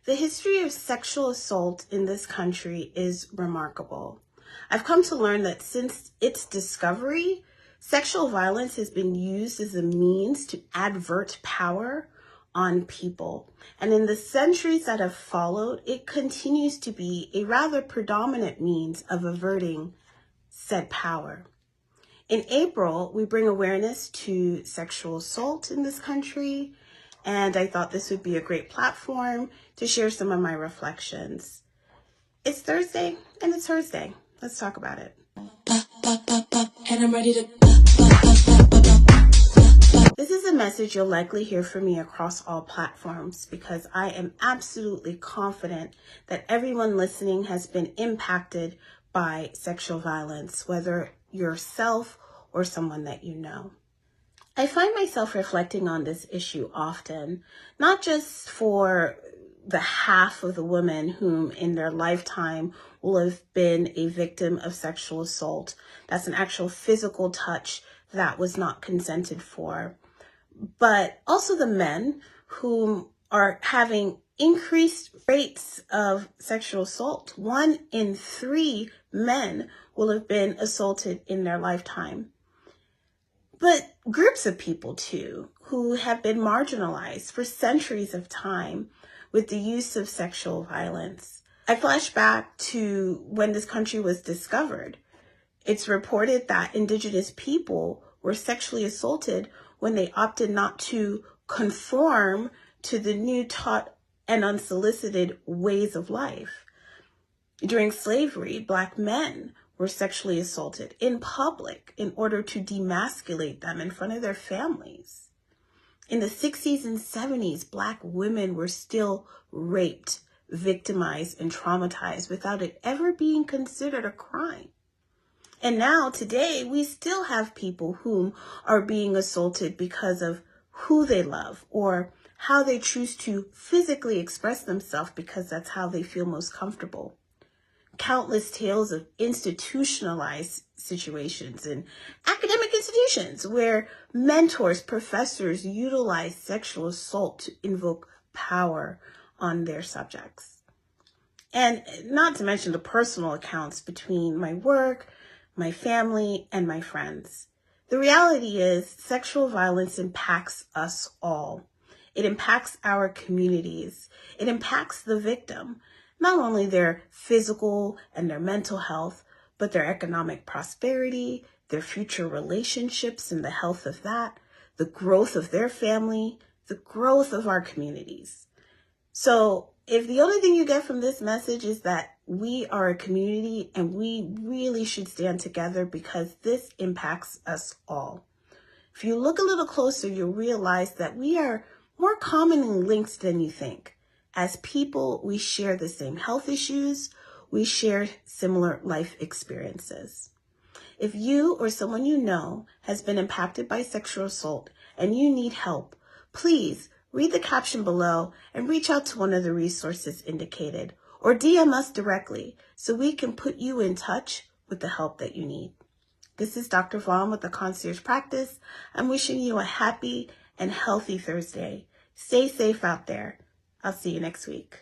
The history of sexual assault in this country is remarkable. I've come to learn that since its discovery, sexual violence has been used as a means to advert power on people. And in the centuries that have followed, it continues to be a rather predominant means of averting said power. In April, we bring awareness to sexual assault in this country, and I thought this would be a great platform to share some of my reflections. It's Thursday, and it's Hersday. Let's talk about it. And I'm ready to. This is a message you'll likely hear from me across all platforms because I am absolutely confident that everyone listening has been impacted by sexual violence, whether yourself or someone that you know. I find myself reflecting on this issue often, not just for the half of the women whom in their lifetime will have been a victim of sexual assault. That's an actual physical touch that was not consented for. But also the men whom are having increased rates of sexual assault. 1 in 3 men will have been assaulted in their lifetime. But groups of people too, who have been marginalized for centuries of time with the use of sexual violence. I flash back to when this country was discovered. It's reported that Indigenous people were sexually assaulted when they opted not to conform to the new taught and unsolicited ways of life. During slavery, Black men were sexually assaulted in public in order to demasculate them in front of their families. In the 60s and 70s, Black women were still raped, victimized, and traumatized without it ever being considered a crime. And now, today, we still have people whom are being assaulted because of who they love or how they choose to physically express themselves because that's how they feel most comfortable. Countless tales of institutionalized situations in academic institutions where mentors, professors utilize sexual assault to invoke power on their subjects. And not to mention the personal accounts between my work, my family, and my friends. The reality is sexual violence impacts us all. It impacts our communities. It impacts the victim, not only their physical and their mental health, but their economic prosperity, their future relationships and the health of that, the growth of their family, the growth of our communities. So if the only thing you get from this message is that we are a community and we really should stand together because this impacts us all. If you look a little closer, you'll realize that we are more commonly linked than you think. As people, we share the same health issues. We share similar life experiences. If you or someone you know has been impacted by sexual assault and you need help, please read the caption below and reach out to one of the resources indicated or DM us directly so we can put you in touch with the help that you need. This is Dr. Vaughn with the Concierge Practice. I'm wishing you a happy and healthy Thursday. Stay safe out there. I'll see you next week.